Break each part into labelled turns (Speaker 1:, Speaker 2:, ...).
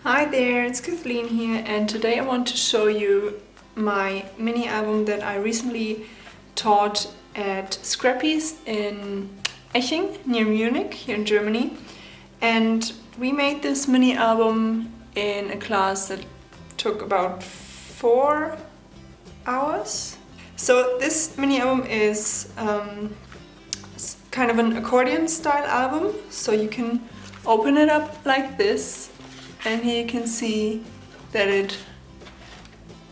Speaker 1: Hi there, it's Kathleen here, and today I want to show you my mini album that I recently taught at Scrappies in Eching, near Munich, here in Germany. And we made this mini album in a class that took about 4 hours. So this mini album is kind of an accordion style album, so you can open it up like this. And here you can see that it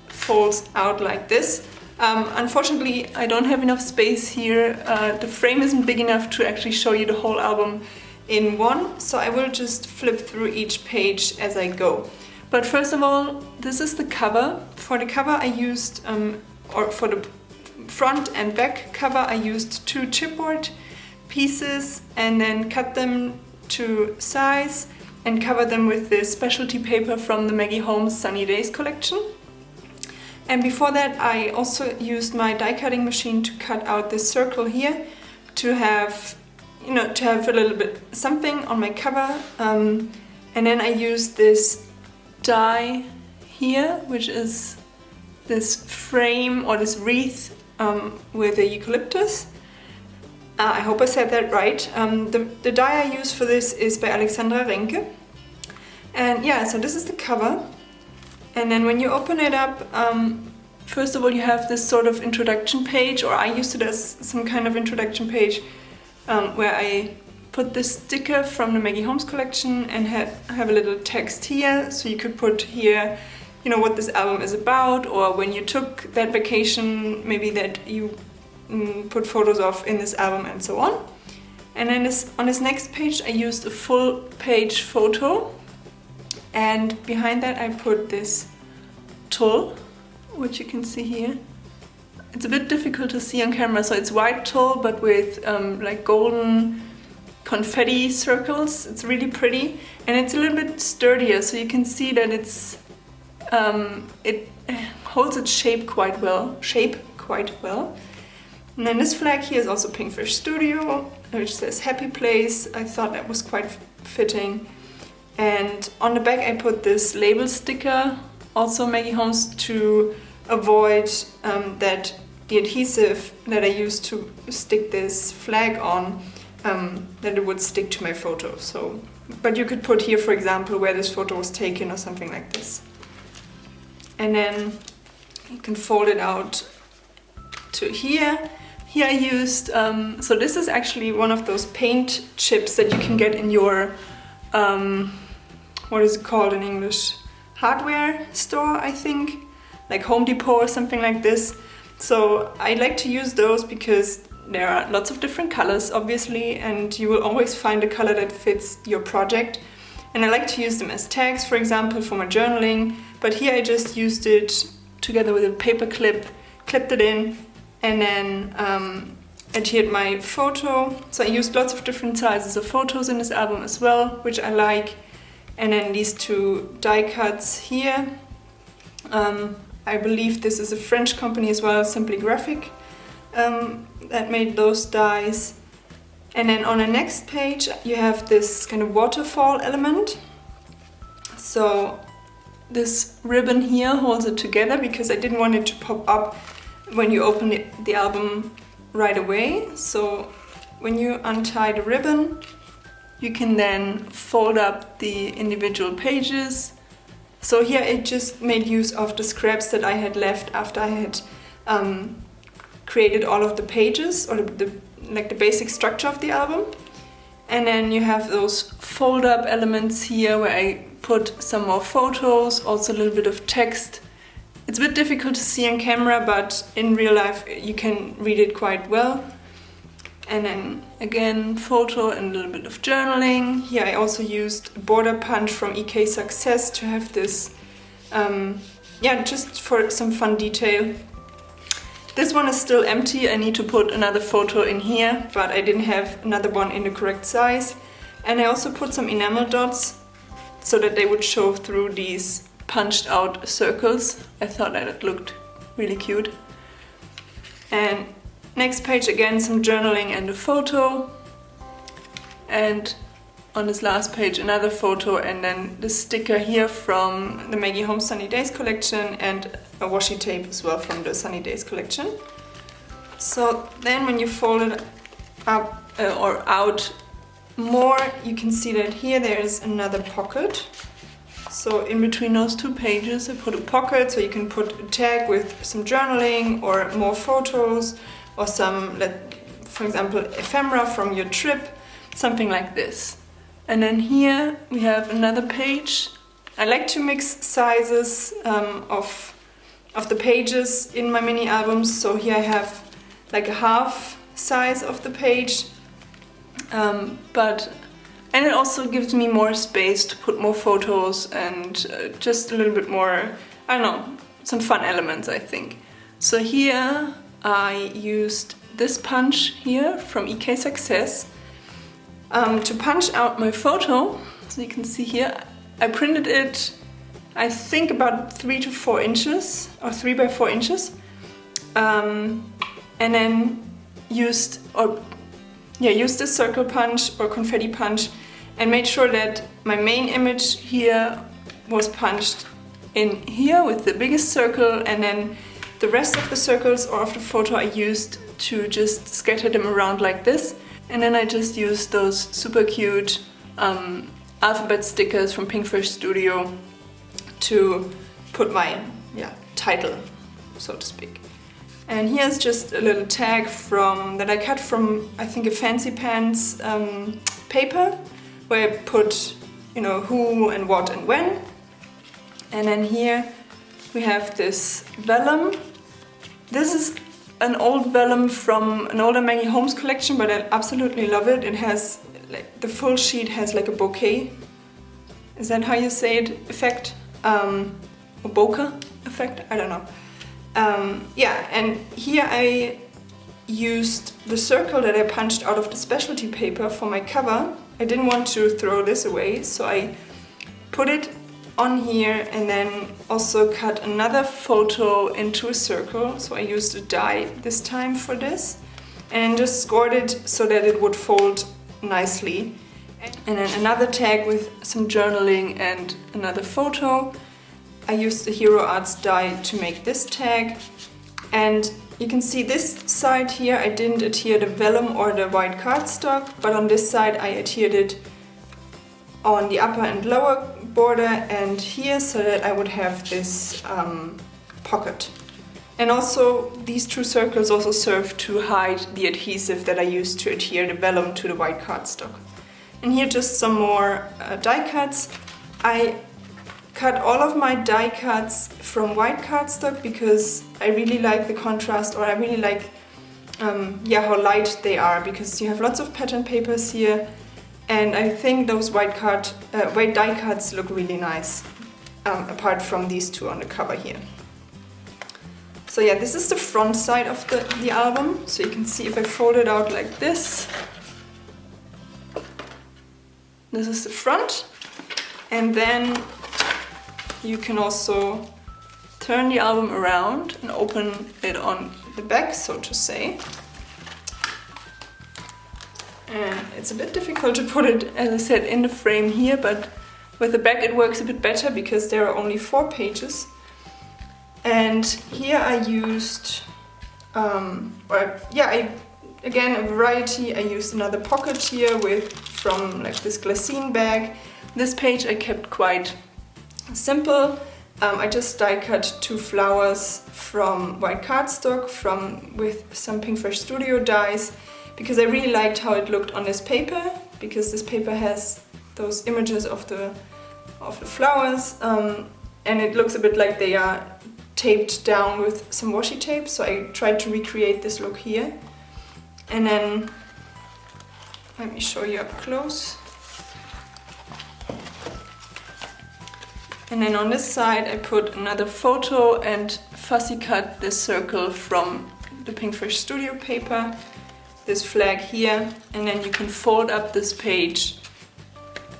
Speaker 1: folds out like this. Unfortunately, I don't have enough space here. The frame isn't big enough to actually show you the whole album in one, so I will just flip through each page as I go. But first of all, this is the cover. For the cover I used, or for the front and back cover, I used 2 chipboard pieces and then cut them to size and cover them with this specialty paper from the Maggie Holmes Sunny Days collection. And before that I also used my die cutting machine to cut out this circle here to have, to have a little bit something on my cover. And then I used this die here, which is this frame or this wreath with a eucalyptus. I hope I said that right. The die I use for this is by Alexandra Renke. And yeah, so this is the cover. And then when you open it up, first of all you have this sort of introduction page, or I used it as some kind of introduction page where I put this sticker from the Maggie Holmes collection and have a little text here, so you could put here, what this album is about, or when you took that vacation, maybe that you put photos of in this album and so on. And then on this next page I used a full page photo, and behind that I put this tulle, which you can see here. It's a bit difficult to see on camera, so it's white tulle but with like golden confetti circles. It's really pretty and it's a little bit sturdier, so you can see that it holds its shape quite well. And then this flag here is also Pinkfish Studio, which says Happy Place. I thought that was quite fitting. And on the back I put this label sticker, also Maggie Holmes, to avoid that the adhesive that I used to stick this flag on, that it would stick to my photo. But you could put here, for example, where this photo was taken or something like this. And then you can fold it out to here. Here I used, so this is actually one of those paint chips that you can get in your, what is it called in English? Hardware store, I think, like Home Depot or something like this. So I like to use those because there are lots of different colors, obviously, and you will always find a color that fits your project. And I like to use them as tags, for example, for my journaling. But here I just used it together with a paper clip, clipped it in, and then adhered my photo. So I used lots of different sizes of photos in this album as well, which I like. And then these 2 die cuts here. I believe this is a French company as well, Simply Graphic, that made those dies. And then on the next page you have this kind of waterfall element. So this ribbon here holds it together because I didn't want it to pop up when you open the album right away. So when you untie the ribbon, you can then fold up the individual pages. So here I just made use of the scraps that I had left after I had created all of the pages, or the basic structure of the album. And then you have those fold up elements here where I put some more photos, also a little bit of text. It's a bit difficult to see on camera, but in real life you can read it quite well. And then again, photo and a little bit of journaling. Here I also used a border punch from EK Success to have this, just for some fun detail. This one is still empty. I need to put another photo in here, but I didn't have another one in the correct size. And I also put some enamel dots so that they would show through these punched out circles. I thought that it looked really cute. And next page again, some journaling and a photo. And on this last page another photo and then the sticker here from the Maggie Home Sunny Days collection and a washi tape as well from the Sunny Days collection. So then when you fold it up or out more, you can see that here there is another pocket. So in between those two pages I put a pocket, so you can put a tag with some journaling or more photos or some, for example, ephemera from your trip, something like this. And then here we have another page. I like to mix sizes of the pages in my mini albums, so here I have like a half size of the page, and it also gives me more space to put more photos and just a little bit more, I don't know, some fun elements, I think. So here I used this punch here from EK Success to punch out my photo. So you can see here, I printed it, I think about 3 to 4 inches or 3 by 4 inches, and then used this circle punch or confetti punch and made sure that my main image here was punched in here with the biggest circle, and then the rest of the circles or of the photo I used to just scatter them around like this. And then I just used those super cute alphabet stickers from Pinkfish Studio to put my title, so to speak. And here's just a little tag that I cut from, I think, a Fancy Pants paper, where I put, who and what and when. And then here we have this vellum. This is an old vellum from an older Maggie Holmes collection, but I absolutely love it. It has, the full sheet has like a bouquet. Is that how you say it? Effect? Or bokeh effect? I don't know. And here I used the circle that I punched out of the specialty paper for my cover. I didn't want to throw this away, so I put it on here and then also cut another photo into a circle. So I used a die this time for this and just scored it so that it would fold nicely. And then another tag with some journaling and another photo. I used the Hero Arts die to make this tag, and you can see this side here I didn't adhere the vellum or the white cardstock, but on this side I adhered it on the upper and lower border and here, so that I would have this pocket. And also these two circles also serve to hide the adhesive that I used to adhere the vellum to the white cardstock. And here just some more die cuts. I cut all of my die cuts from white cardstock because I really like the contrast, or I really like how light they are, because you have lots of pattern papers here, and I think those white die cuts look really nice apart from these two on the cover here. So yeah, this is the front side of the album. So you can see if I fold it out like this, this is the front, and then you can also turn the album around and open it on the back, so to say. And it's a bit difficult to put it, as I said, in the frame here, but with the back it works a bit better because there are only 4 pages. And here I used, again, a variety. I used another pocket here from like this glassine bag. This page I kept quite simple. I just die cut 2 flowers from white cardstock with some Pinkfish Studio dies, because I really liked how it looked on this paper, because this paper has those images of the flowers, and it looks a bit like they are taped down with some washi tape, so I tried to recreate this look here. And then let me show you up close. And then on this side I put another photo and fussy cut this circle from the Pinkfish Studio paper, this flag here, and then you can fold up this page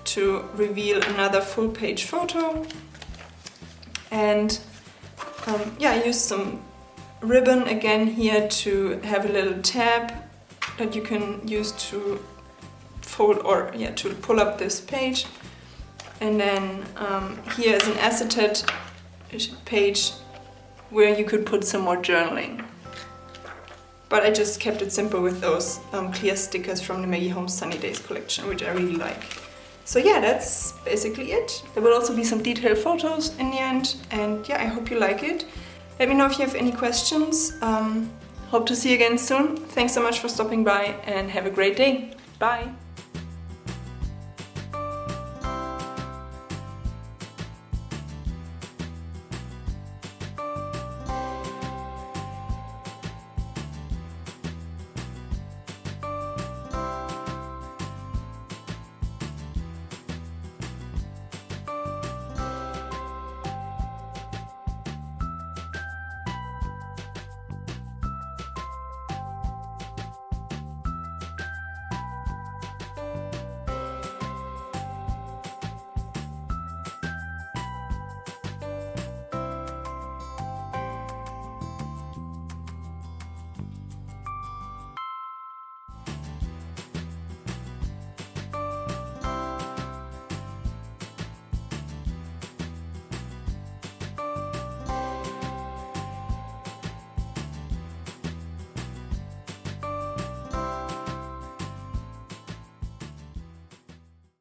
Speaker 1: to reveal another full page photo. And I used some ribbon again here to have a little tab that you can use to to pull up this page. And then here is an acetate page where you could put some more journaling. But I just kept it simple with those clear stickers from the Maggie Holmes Sunny Days collection, which I really like. So yeah, that's basically it. There will also be some detailed photos in the end, and yeah, I hope you like it. Let me know if you have any questions. Hope to see you again soon. Thanks so much for stopping by and have a great day. Bye!